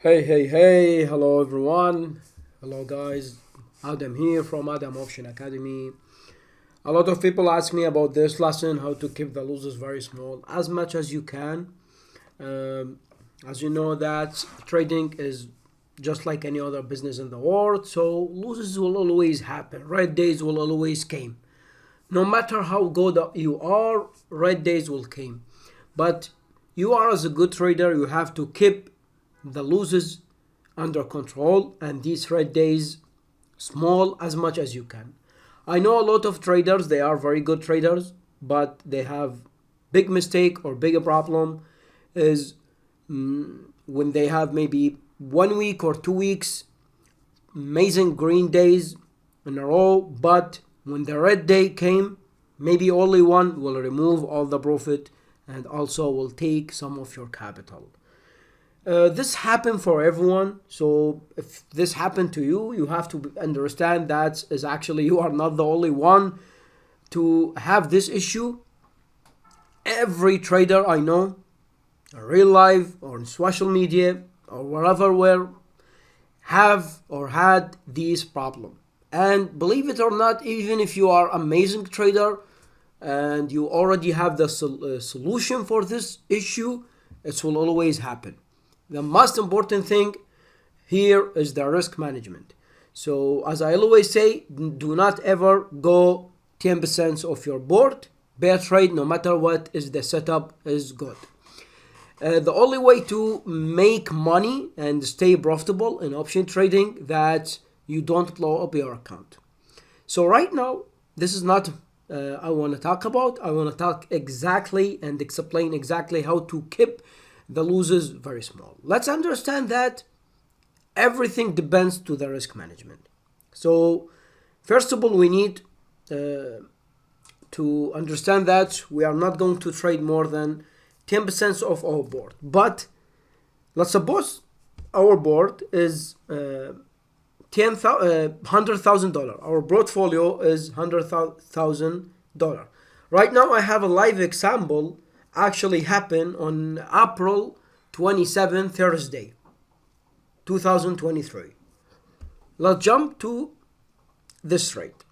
Hey, hello everyone. Hello guys. Adam here from Adam Option Academy. A lot of people ask me about this lesson, how to keep the losses very small as much as you can. Um, as you know that trading is just like any other business in the world, so losses will always happen. Red days will always come. No matter how good you are, red days will come. But you are as a good trader, you have to keep the losses under control and these red days small as much as you can. I know a lot of traders, they are very good traders, but they have big mistake or bigger problem is when they have maybe 1 week or 2 weeks amazing green days in a row, but when the red day came, maybe only one will remove all the profit and also will take some of your capital. This happened for everyone, so if this happened to you, you have to understand that is actually you are not the only one to have this issue. Every trader I know, in real life or on social media or wherever where have or had these problem. And believe it or not, even if you are amazing trader and you already have the solution for this issue, it will always happen. The most important thing here is the risk management. So as I always say, do not ever go 10% of your board. Bear trade, no matter what is the setup, is good. The only way to make money and stay profitable in option trading that you don't blow up your account. So right now, this is not I want to talk about. I want to talk exactly and explain exactly how to keep the losses very small. Let's understand that everything depends to the risk management. So first of all, we need to understand that we are not going to trade more than 10% of our board. But let's suppose our board is $100,000. Our portfolio is $100,000. Right now, I have a live example actually happen on April 27, Thursday, 2023. Let's jump to this trade.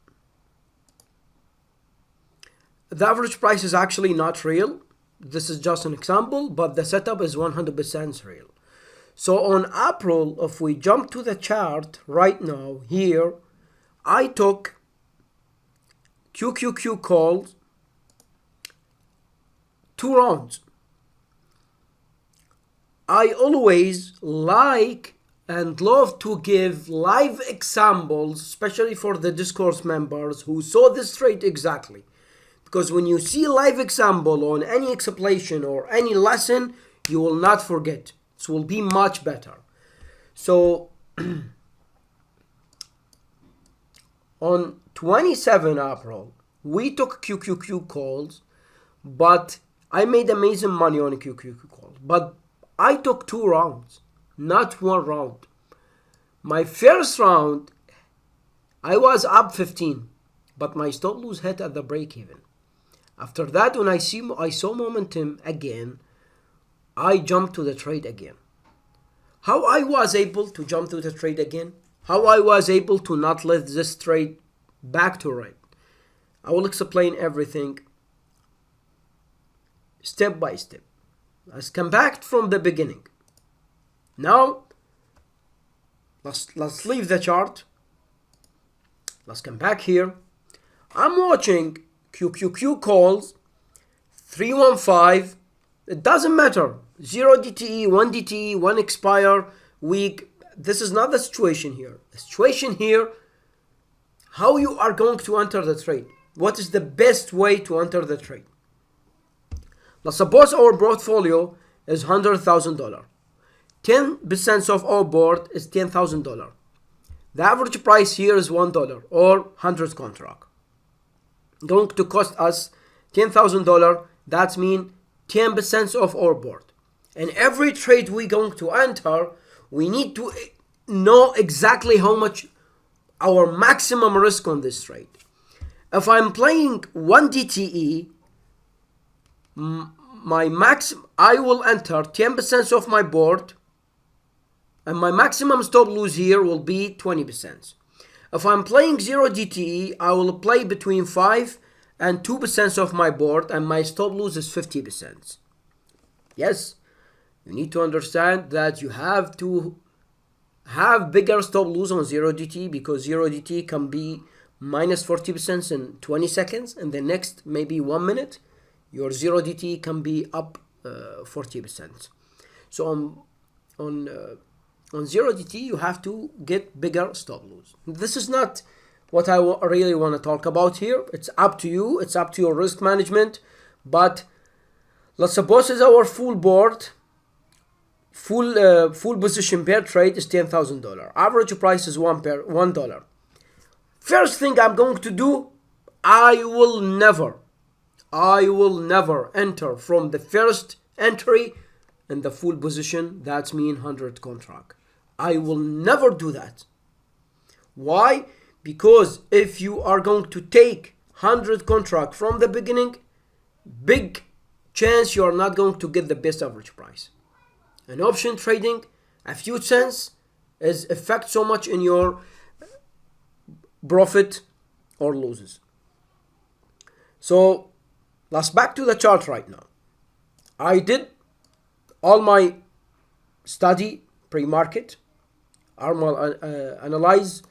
The average price is actually not real. This is just an example, but the setup is 100% real. So on April, if we jump to the chart right now here, I took QQQ calls 2 rounds. I always like and love to give live examples, especially for the Discourse members who saw this trade exactly. Because when you see live example on any explanation or any lesson, you will not forget. It will be much better. So on 27 April, we took QQQ calls, but I made amazing money on QQQ calls. But I took 2 rounds, not 1 round. My first round, I was up 15, but my stop loss hit at the break even. After that, when I saw momentum again, I jumped to the trade again. How I was able to jump to the trade again? How I was able to not let this trade back to red? I will explain everything step by step. Let's come back from the beginning. Now, let's leave the chart. Let's come back here. I'm watching QQQ calls 315. It doesn't matter. 0 DTE, 1 DTE, 1 expire week. This is not the situation here. The situation here, how you are going to enter the trade. What is the best way to enter the trade? Let's suppose our portfolio is $100,000. 10% of our board is $10,000. The average price here is $1 or 100 contract. Going to cost us $10,000. That means 10% of our board. And every trade we're going to enter, we need to know exactly how much our maximum risk on this trade. If I'm playing 1 DTE, my max, I will enter 10% of my board and my maximum stop loss here will be 20%. If I'm playing 0 DTE, I will play between 5 and 2% of my board, and my stop loss is 50%. Yes, you need to understand that you have to have bigger stop loss on 0 DTE, because 0 DTE can be minus 40% in 20 seconds, and the next maybe 1 minute your 0 DTE can be up 40%. So on 0 DTE you have to get bigger stop loss. This is not what I really want to talk about here. It's up to you, it's up to your risk management. But let's suppose it's our full board, full position per trade is $10,000. Average price is $1. First thing I'm going to do, I will never enter from the first entry in the full position. That's mean 100 contract. I will never do that. Why? Because if you are going to take 100 contract from the beginning, big chance you are not going to get the best average price. In option trading, a few cents is affect so much in your profit or losses. So let's back to the chart right now. I did all my study pre-market, analyze,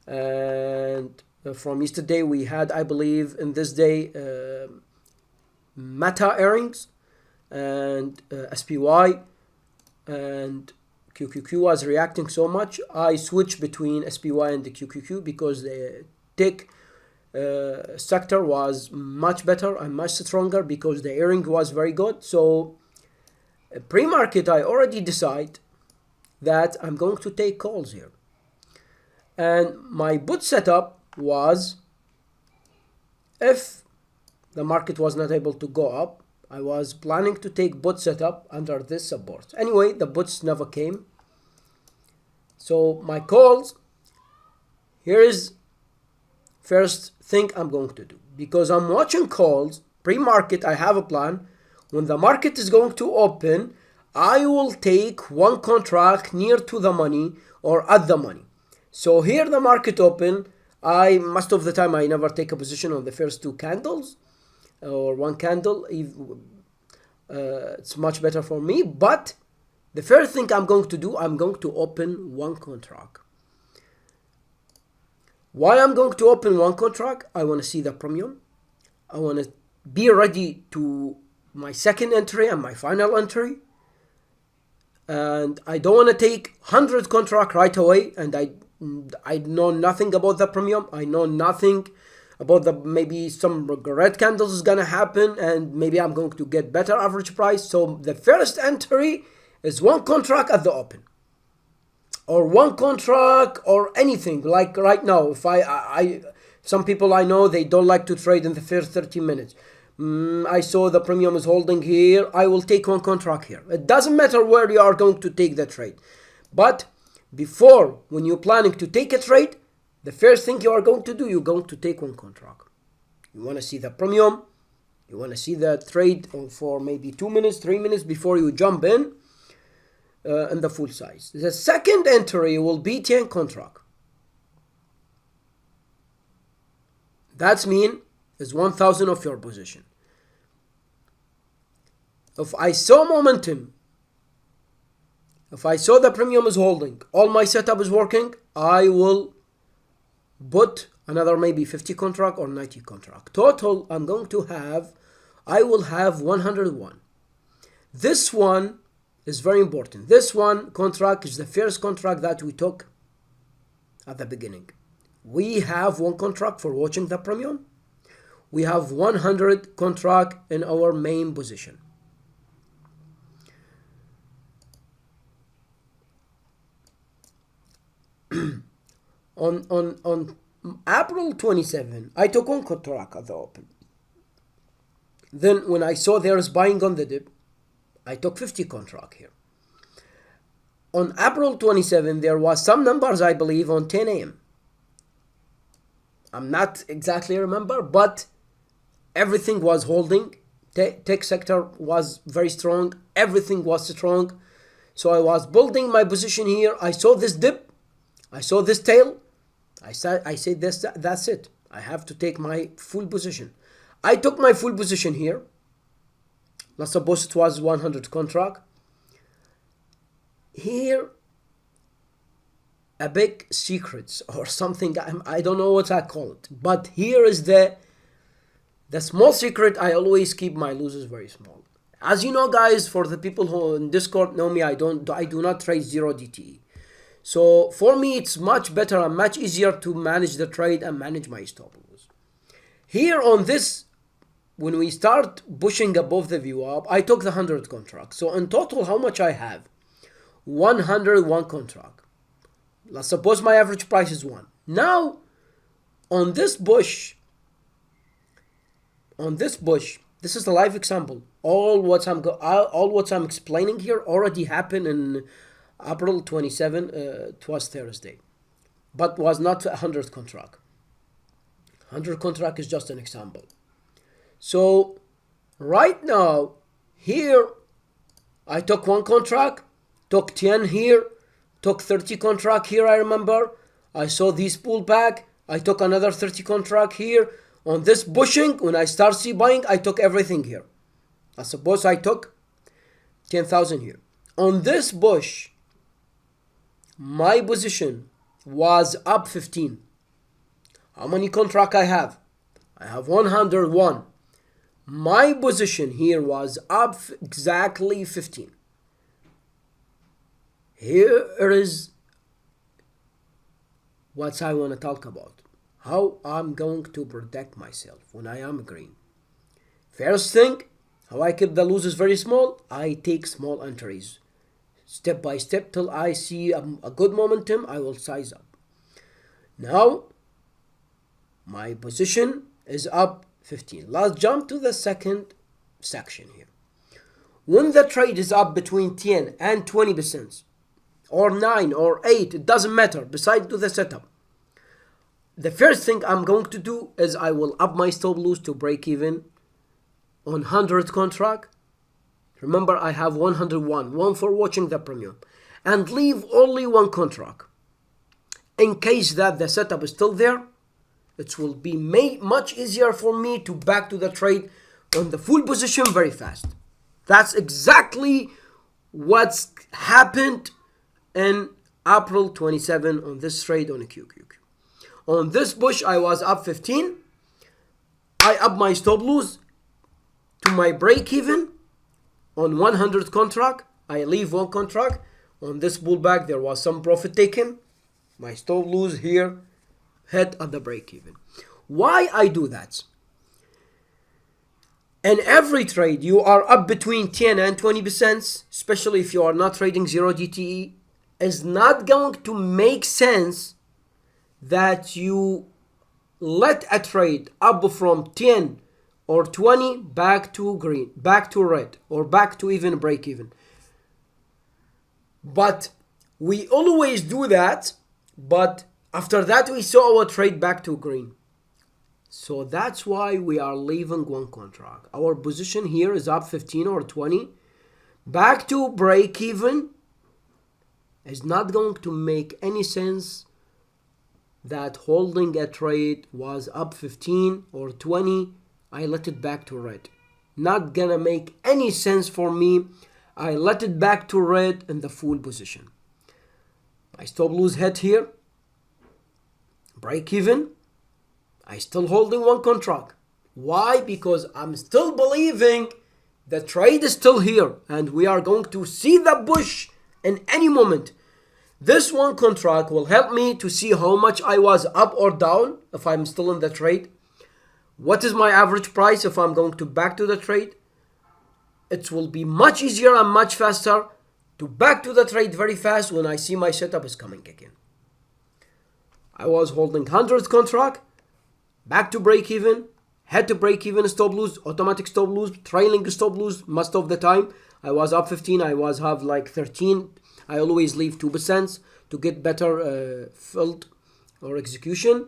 and from yesterday we had, I believe in this day, Meta earnings and SPY, and QQQ was reacting so much. I switched between SPY and the QQQ because the tech sector was much better and much stronger because the earning was very good. So pre-market I already decide that I'm going to take calls here, and my put setup was, if the market was not able to go up, I was planning to take put setup under this support. Anyway, the puts never came. So my calls, here is first thing I'm going to do. Because I'm watching calls, pre-market I have a plan. When the market is going to open, I will take one contract near to the money or at the money. So here the market open, most of the time I never take a position on the first two candles or one candle. It's much better for me. But the first thing I'm going to do, I'm going to open one contract. Why I'm going to open one contract? I want to see the premium. I want to be ready to my second entry and my final entry. And I don't want to take 100 contract right away, and I know nothing about the premium. I know nothing about the, maybe some red candles is gonna happen, and maybe I'm going to get better average price. So the first entry is one contract at the open, or one contract or anything. Like right now, if I some people I know, they don't like to trade in the first 30 minutes. I saw the premium is holding here, I will take one contract here. It doesn't matter where you are going to take the trade, but before, when you're planning to take a trade, the first thing you are going to do, you're going to take one contract. You want to see the premium, you want to see the trade for maybe 2 minutes, 3 minutes before you jump in the full size. The second entry will be 10 contract. That's mean is 1,000 of your position. If I saw momentum, if I saw the premium is holding, all my setup is working, I will put another maybe 50 contract or 90 contract. Total, I'm going to have, I will have 101. This one is very important. This one contract is the first contract that we took at the beginning. We have one contract for watching the premium. We have 100 contract in our main position. on April 27, I took one contract at the open. Then when I saw there is buying on the dip, I took 50 contract here. On April 27, there was some numbers, I believe, on 10 a.m. I'm not exactly remember, but everything was holding. Tech sector was very strong. Everything was strong. So I was building my position here. I saw this dip. I saw this tail. I said that's it. I have to take my full position. I took my full position here. Let's suppose it was 100 contract. Here, a big secret or something, I don't know what I call it. But here is the small secret. I always keep my losses very small. As you know, guys, for the people who in Discord know me, I do not trade zero DTE. So for me, it's much better and much easier to manage the trade and manage my stop loss. Here on this, when we start pushing above the view up, I took the 100 contract. So in total, how much I have? 101 contract. Let's suppose my average price is 1. Now, on this bush, this is a live example. All what I'm explaining here already happened in April 27. It was Thursday, but was not 100 contract. 100 contract is just an example. So right now here I took 1 contract, took 10 here, took 30 contract here. I remember I saw these pullback. I took another 30 contract here. On this bushing, when I start buying, I took everything here. I suppose I took 10,000 here. On this bush, my position was up 15. How many contract I have? I have 101. My position here was up exactly 15. Here is what I want to talk about. How I'm going to protect myself when I am green. First thing, how I keep the losses very small. I take small entries. Step by step till I see a good momentum, I will size up. Now, my position is up 15. Let's jump to the second section here. When the trade is up between 10 and 20%, or 9 or 8, it doesn't matter, besides to the setup. The first thing I'm going to do is I will up my stop loss to break even on 100 contract. Remember, I have 101, one for watching the premium, and leave only 1 contract. In case that the setup is still there, it will be much easier for me to back to the trade on the full position very fast. That's exactly what's happened in April 27 on this trade on a QQQ. On this bush, I was up 15. I up my stop loss to my break even on 100 contract. I leave 1 contract. On this pullback, there was some profit taken. My stop loss here hit at the break even. Why I do that? In every trade, you are up between 10 and 20%, especially if you are not trading zero DTE. It's not going to make sense that you let a trade up from 10 or 20 back to green, back to red, or back to even break even. But we always do that, but after that we saw our trade back to green. So that's why we are leaving 1 contract. Our position here is up 15 or 20. Back to break even is not going to make any sense that holding a trade was up 15 or 20, I let it back to red. Not gonna make any sense for me. I let it back to red in the full position. My stop loss hit here. Break even. I still holding 1 contract. Why? Because I'm still believing the trade is still here and we are going to see the bush in any moment. This 1 contract will help me to see how much I was up or down if I'm still in the trade. What is my average price if I'm going to back to the trade? It will be much easier and much faster to back to the trade very fast when I see my setup is coming again. I was holding 100 contract, back to break even, had to break even stop loss, automatic stop loss, trailing stop loss most of the time. I was up 15, I was have like 13. I always leave 2% to get better filled or execution.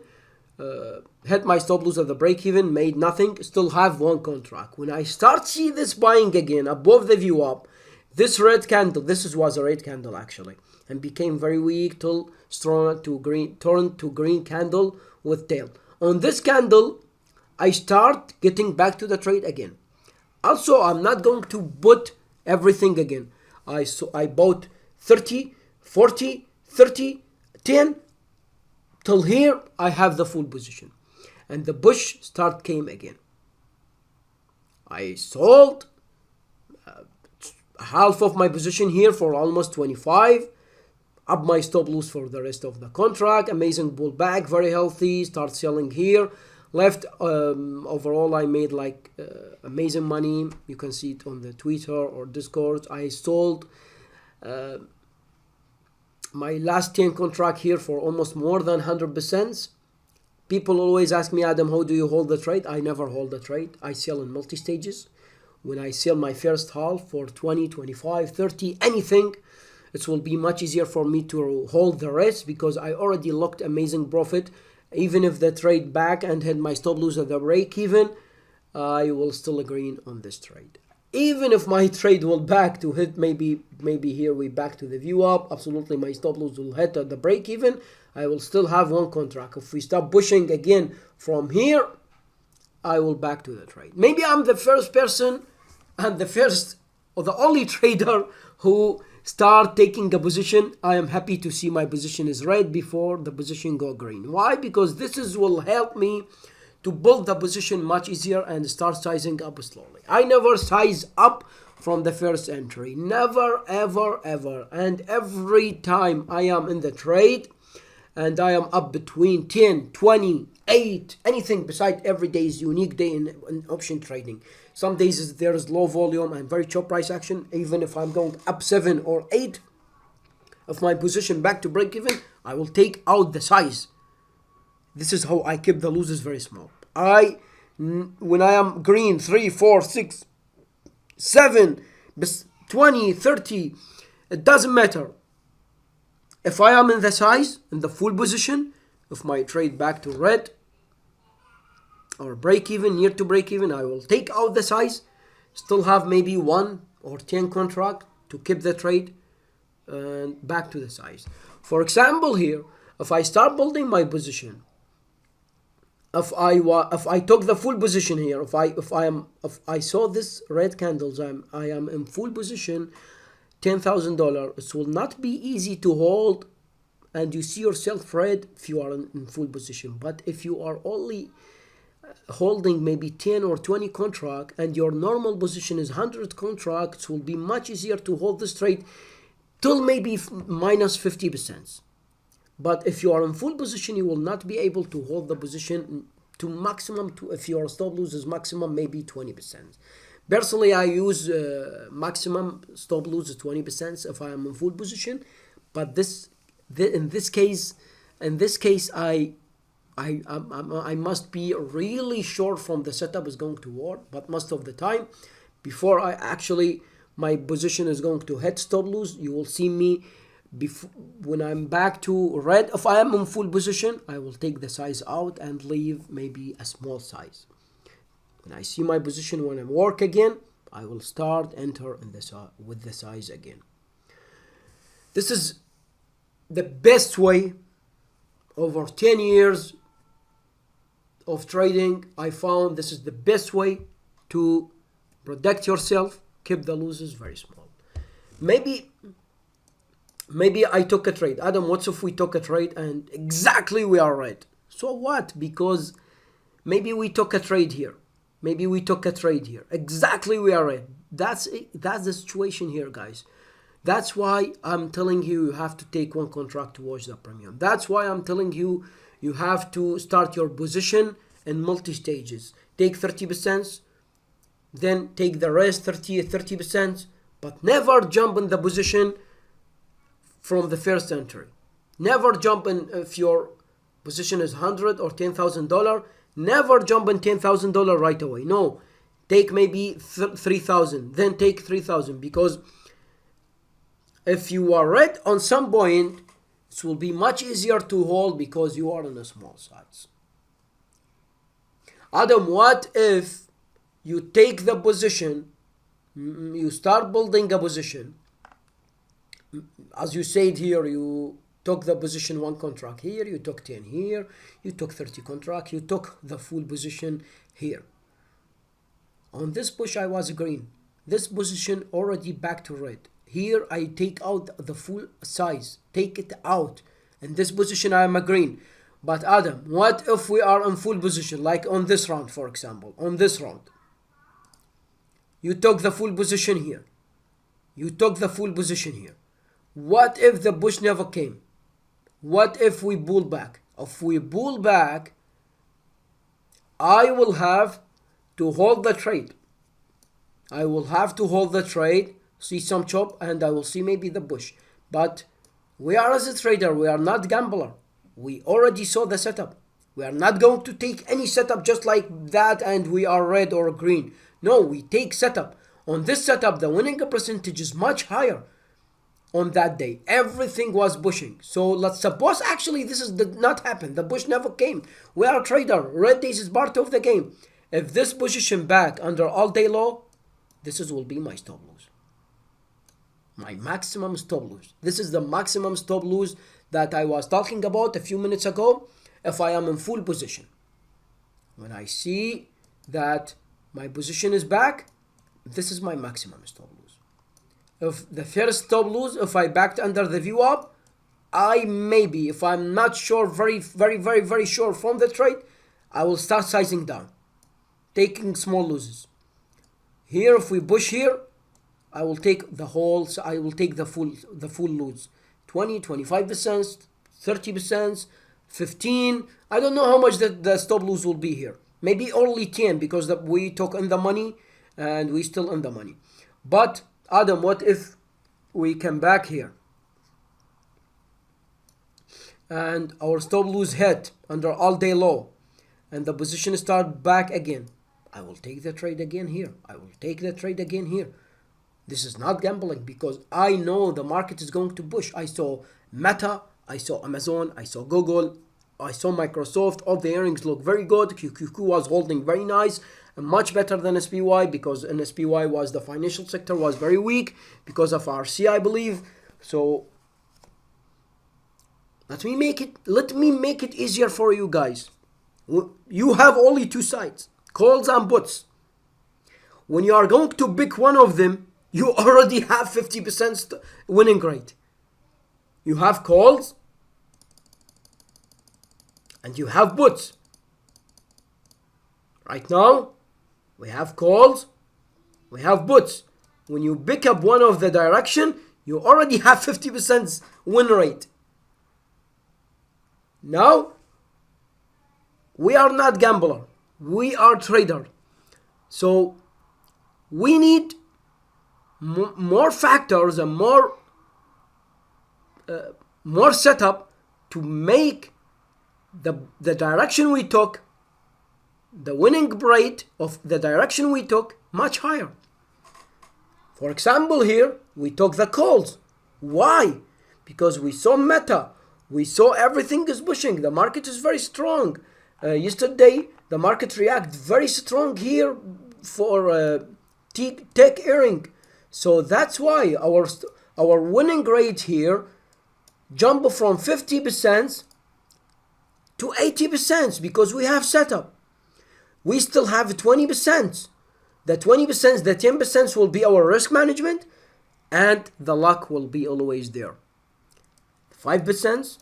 Had my stop loss at the break even, made nothing, still have 1 contract. When I start see this buying again above the view up, This red candle, was a red candle actually, and became very weak till turned to green candle with tail. On this candle, I start getting back to the trade again. Also, I'm not going to put everything again. I bought 30, 40, 30, 10 till here. I have the full position, and the push start came again. I sold half of my position here for almost 25, up my stop loss for the rest of the contract. Amazing pullback, very healthy. Start selling here. Left overall I made like amazing money. You can see it on the Twitter or Discord. I sold my last 10 contract here for almost more than 100%. People always ask me, Adam, how do you hold the trade? I never hold the trade. I sell in multi-stages. When I sell my first half for 20, 25, 30, anything, it will be much easier for me to hold the rest because I already locked amazing profit. Even if the trade back and hit my stop loss at the break even, I will still agree on this trade. Even if my trade will back to hit, maybe here we back to the view up, absolutely my stop loss will hit at the break even, I will still have one contract. If we start pushing again from here, I will back to the trade. Maybe I'm the first person and the first or the only trader who start taking a position. I am happy to see my position is red before the position go green. Why? Because this will help me to build the position much easier and start sizing up slowly. I never size up from the first entry. Never, ever, ever. And every time I am in the trade and I am up between 10, 20, 8, anything beside every day is unique day in option trading. Some days there is low volume and very chop price action. Even if I'm going up 7 or 8 of my position back to break even, I will take out the size. This is how I keep the losses very small. When I am green 3, 4, 6, 7, 20, 30, it doesn't matter. If I am in the size, in the full position, if my trade back to red or break even, near to break even, I will take out the size, still have maybe 1 or 10 contract to keep the trade and back to the size. For example here, if I start building my position, if I took the full position here, if I saw this red candles, I am in full position, $10,000. It will not be easy to hold, and you see yourself red if you are in full position. But if you are only holding maybe 10 or 20 contract and your normal position is 100 contracts, will be much easier to hold this trade till maybe minus 50%. But if you are in full position, you will not be able to hold the position to maximum. If your stop loss is maximum, maybe 20%. Personally, I use maximum stop loss is 20% if I am in full position. But in this case, I must be really sure from the setup is going to work. But most of the time, before my position is going to hit stop loss, you will see me when I'm back to red. If I am in full position, I will take the size out and leave maybe a small size. When I see my position when I work again, I will start enter in with the size again. This is the best way. Over 10 years of trading, I found this is the best way to protect yourself, keep the losses very small. Maybe I took a trade. Adam, what if we took a trade and exactly we are red? So what? Because maybe we took a trade here. Maybe we took a trade here. Exactly we are red. That's the situation here, guys. That's why I'm telling you have to take one contract to watch the premium. That's why I'm telling you have to start your position in multi-stages. Take 30%, then take the rest 30%, but never jump in the position from the first entry. Never jump in if your position is $100 or $10,000. Never jump in $10,000 right away. No, take maybe 3,000, then take 3,000, because if you are red on some point, it will be much easier to hold because you are in a small size. Adam, what if you take the position You start building a position. As you said here, you took the position 1 contract here, you took 10 here, you took 30 contract, you took the full position here. On this push I was green. This position already back to red. Here I take out the full size, take it out. In this position I am a green. But Adam, what if we are in full position, like on this round, for example, on this round? You took the full position here. You took the full position here. What if the push never came? What if we pull back? If we pull back, I will have to hold the trade. I will have to hold the trade, see some chop, and I will see maybe the push. But we are as a trader, we are not gambler. We already saw the setup. We are not going to take any setup just like that and we are red or green. No, we take setup. On this setup, the winning percentage is much higher. On that day, everything was pushing. So let's suppose actually this did not happen. The push never came. We are a trader. Red days is part of the game. If this position back under all day low, will be my stop loss. My maximum stop loss. This is the maximum stop loss that I was talking about a few minutes ago. If I am in full position, when I see that my position is back, this is my maximum stop loss. If the first stop loss, if I backed under the view up, I maybe, if I'm not sure, very sure from the trade, I will start sizing down, taking small losses. Here, if we push here, I will take the whole, I will take the full loss, 20, 25%, 30%, 15. I don't know how much the stop loss will be here. Maybe only 10 because we took in the money and we still in the money. But Adam, what if we come back here and our stop loss hit under all day low and the position start back again? I will take the trade again here. I will take the trade again here. This is not gambling because I know the market is going to push. I saw Meta, I saw Amazon, I saw Google, I saw Microsoft. All the earnings look very good. QQQ was holding very nice. Much better than SPY because in SPY was the financial sector was very weak because of RC, I believe. So let me make it easier for you guys. You have only two sides, calls and puts. When you are going to pick one of them, you already have 50% winning rate. You have calls and you have puts. Right now, we have calls, we have puts. When you pick up one of the direction, you already have 50% win rate. Now, we are not gambler. We are trader. So, we need more factors and more setup to make the direction we took, the winning rate of the direction we took much higher. For example, here we took the calls. Why? Because we saw Meta, we saw everything is pushing. The market is very strong. Yesterday the market reacted very strong here for tech earning. So that's why our winning rate here jumped from 50% to 80% because we have setup. We still have 20%. The 20%, the 10% will be our risk management and the luck will be always there. 5%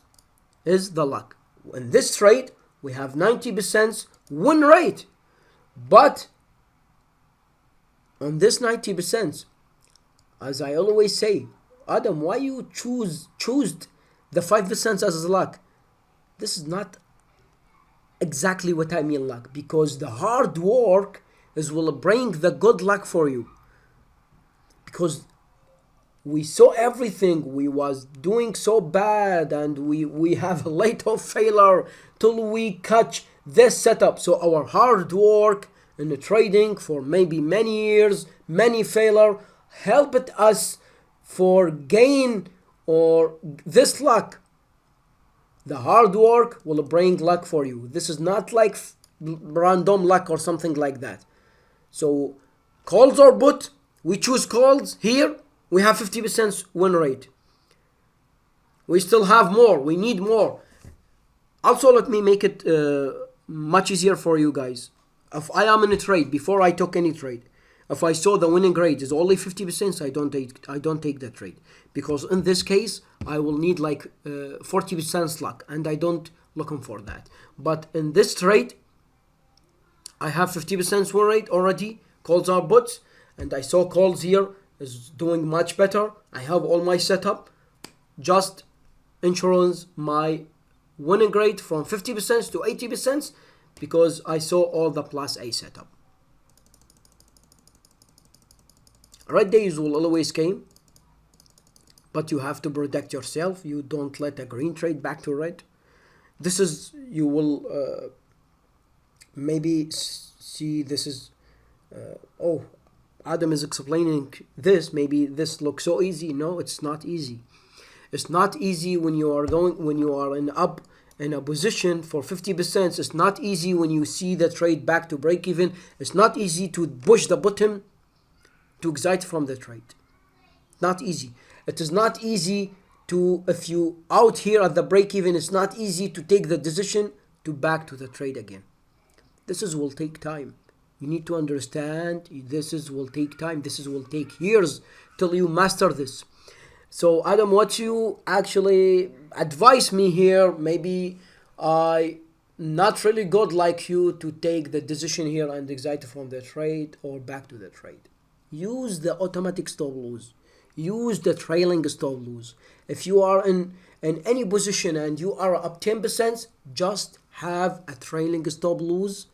is the luck. In this trade, we have 90% win rate. But on this 90%, as I always say, Adam, why you choose the 5% as luck? This is not exactly what I mean luck, because the hard work will bring the good luck for you. Because we saw everything, we was doing so bad and we have a lot of failure till we catch this setup. So our hard work in the trading for maybe many years, many failure, helped us for gain or this luck. The hard work will bring luck for you. This is not like random luck or something like that. So calls or put, We choose calls here. We have 50% win rate. We still have more. We need more. Also, let me make it much easier for you guys. If I am in a trade, before I took any trade, if I saw the winning rate is only 50%, I don't take that trade, because in this case I will need like 40% luck, and I don't looking for that. But in this trade, I have 50% win rate already. Calls are bots, and I saw calls here is doing much better. I have all my setup. Just insurance my winning rate from 50% to 80% because I saw all the plus A setup. Red days will always come, but you have to protect yourself. You don't let a green trade back to red. This is, you will maybe see, this is, oh, Adam is explaining this. Maybe this looks so easy. No, it's not easy. It's not easy when you are in a position for 50%. It's not easy when you see the trade back to break even. It's not easy to push the bottom to exit from the trade. Not easy. It is not easy to, if you out here at the break even, it's not easy to take the decision to back to the trade again. This will take time. You need to understand this will take time. This will take years till you master this. So Adam, what you actually advise me here, maybe I not really good like you to take the decision here and exit from the trade or back to the trade. Use the automatic stop loss. Use the trailing stop loss. If you are in any position and you are up 10%, just have a trailing stop loss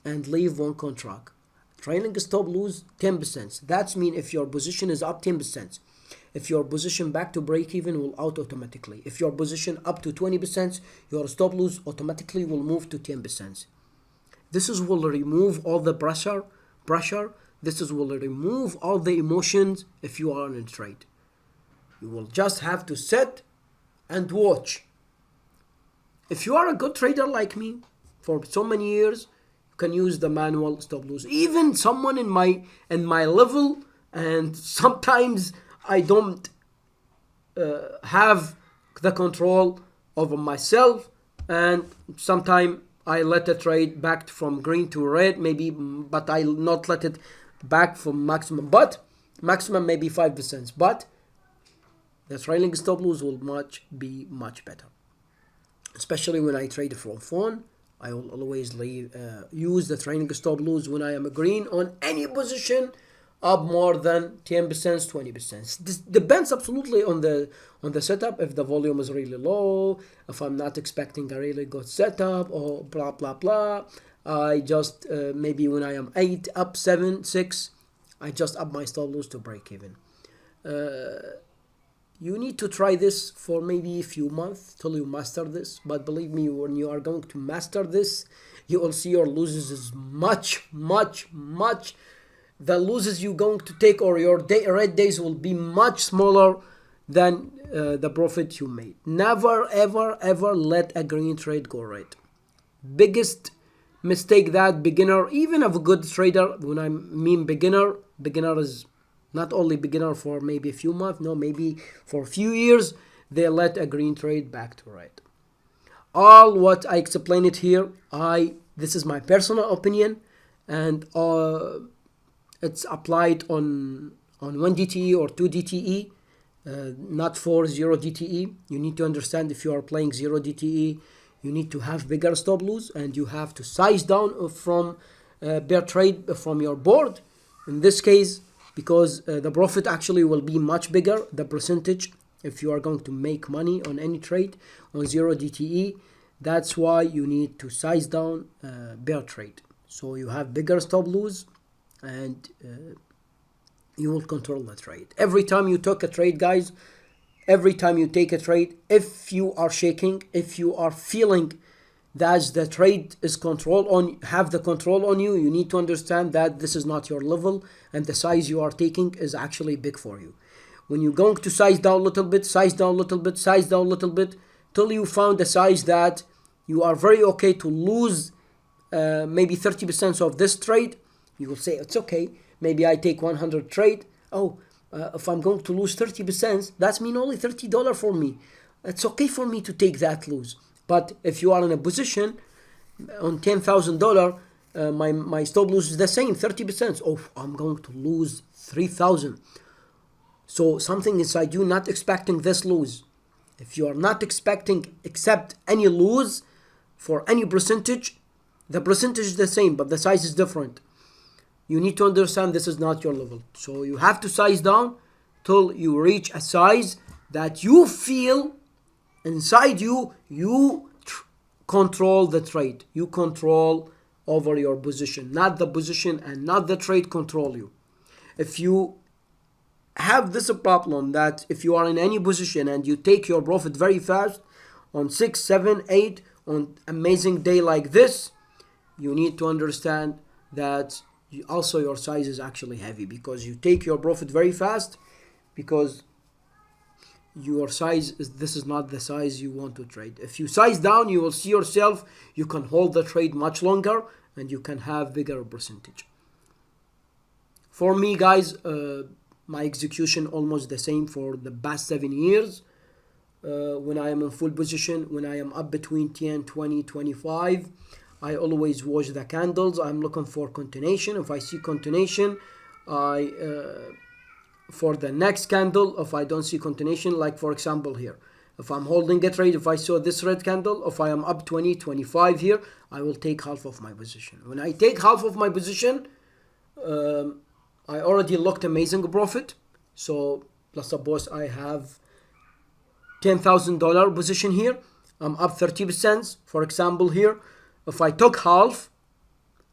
and leave one contract. Trailing stop loss 10%. That means if your position is up 10%, if your position back to break even will out automatically. If your position up to 20%, your stop loss automatically will move to 10%. This will remove all the pressure. This will remove all the emotions if you are in a trade. You will just have to sit and watch. If you are a good trader like me for so many years, you can use the manual stop loss. Even someone in my level, and sometimes I don't have the control over myself, and sometimes I let the trade back from green to red, maybe, but I not let it back from maximum, but maximum maybe 5%, but the trailing stop loss will be much better. Especially when I trade from phone, I will always use the trailing stop loss when I am green on any position up more than 10%, 20%. This depends absolutely on the setup. If the volume is really low, if I'm not expecting a really good setup, or blah blah blah, I just maybe when I am 8 up 7 6, I just up my stop loss to break even. You need to try this for maybe a few months till you master this. But believe me, when you are going to master this, you will see your losses is much. The losses you're going to take, or your red days, will be much smaller than the profit you made. Never ever let a green trade go red. Biggest mistake that beginner, even of a good trader, when I mean beginner is not only beginner for maybe a few months, no, maybe for a few years, they let a green trade back to red. All what I explained it here, this is my personal opinion, and it's applied on 1 DTE or 2 DTE, not for 0 DTE. You need to understand, if you are playing 0 DTE, you need to have bigger stop loss, and you have to size down from bear trade from your board. In this case, because the profit actually will be much bigger, the percentage, if you are going to make money on any trade on 0 DTE. That's why you need to size down bear trade. So you have bigger stop loss, and you will control the trade. Every time you take a trade, guys, every time you take a trade, if you are shaking, if you are feeling that the trade is have the control on you, you need to understand that this is not your level, and the size you are taking is actually big for you. When you're going to size down a little bit, till you found a size that you are very okay to lose maybe 30% of this trade, you will say it's okay. maybe I take 100 trade. Oh, if I'm going to lose 30%, that's mean only $30 for me. It's okay for me to take that lose. But if you are in a position on $10,000, my stop loss is the same, 30%. Oh, I'm going to lose 3,000. So something inside you not expecting this lose. If you are not expecting accept any lose for any percentage, the percentage is the same, but the size is different. You need to understand this is not your level. So you have to size down till you reach a size that you feel inside you, control the trade. You control over your position, not the position and not the trade control you. If you have this problem that if you are in any position and you take your profit very fast on 6, 7, 8 on amazing day like this, you need to understand that also your size is actually heavy because you take your profit very fast because your size this is not the size you want to trade. If you size down, you will see yourself you can hold the trade much longer and you can have bigger percentage. For me, guys, my execution almost the same for the past 7 years. When I am in full position, when I am up between 10, 20, 25, I always watch the candles. I'm looking for continuation. If I see continuation, for the next candle, if I don't see continuation, like for example here, if I'm holding a trade, if I saw this red candle, if I am up 20, 25 here, I will take half of my position. When I take half of my position, I already locked amazing profit. So let's suppose I have $10,000 position here. I'm up 30%. For example here, if I took half,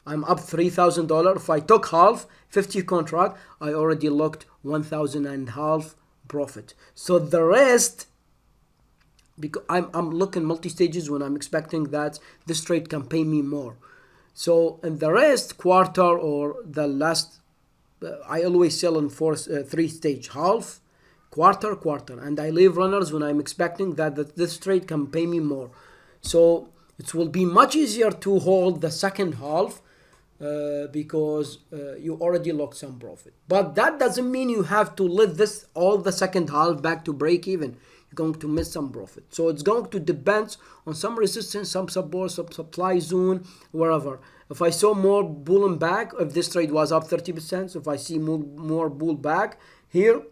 I'm up $3,000. If I took half, 50 contract, I already locked 1,000 and half profit. So the rest, because I'm looking multi-stages when I'm expecting that this trade can pay me more. So in the rest quarter or the last, I always sell in 3 stage, half, quarter, and I leave runners when I'm expecting that this trade can pay me more. So it will be much easier to hold the second half because you already locked some profit. But that doesn't mean you have to let this all the second half back to break even. You're going to miss some profit. So it's going to depend on some resistance, some support, some supply zone, wherever. If I saw more pulling back, if this trade was up 30%, if I see more pull back here,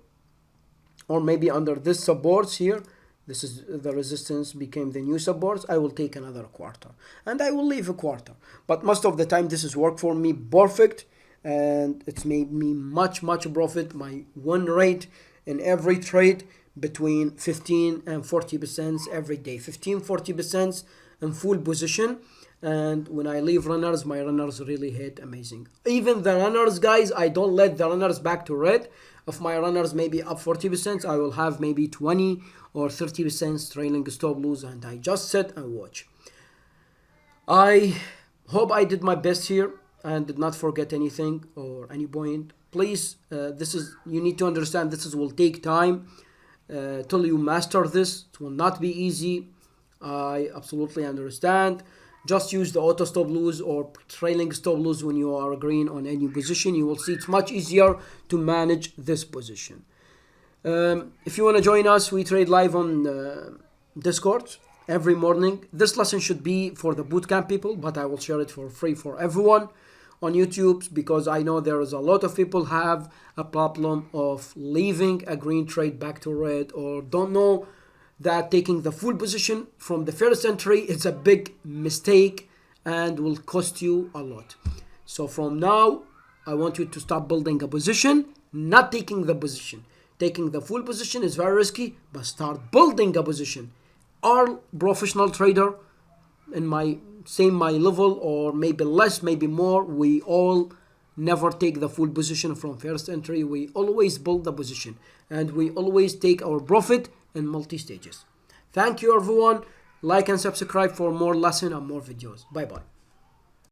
or maybe under this supports here, this is the resistance became the new supports, I will take another quarter and I will leave a quarter. But most of the time this has worked for me perfect and it's made me much profit. My win rate in every trade between 15 and 40% every day, 15-40% in full position. And when I leave runners, my runners really hit amazing. Even the runners, guys, I don't let the runners back to red. If my runners maybe up 40%, I will have maybe 20 or 30% trailing stop loss, and I just sit and watch. I hope I did my best here and did not forget anything or any point. Please, you need to understand this will take time till you master this. It will not be easy. I absolutely understand. Just use the auto stop loss or trailing stop loss when you are green on any position. You will see it's much easier to manage this position. If you want to join us, we trade live on Discord every morning. This lesson should be for the bootcamp people, but I will share it for free for everyone on YouTube because I know there is a lot of people have a problem of leaving a green trade back to red or don't know that taking the full position from the first entry is a big mistake and will cost you a lot. So from now, I want you to stop building a position, not taking the position. Taking the full position is very risky, but start building a position. Our professional trader in my level or maybe less, maybe more, we all never take the full position from first entry. We always build the position and we always take our profit in multi-stages. Thank you everyone. Like and subscribe for more lesson and more videos. Bye bye.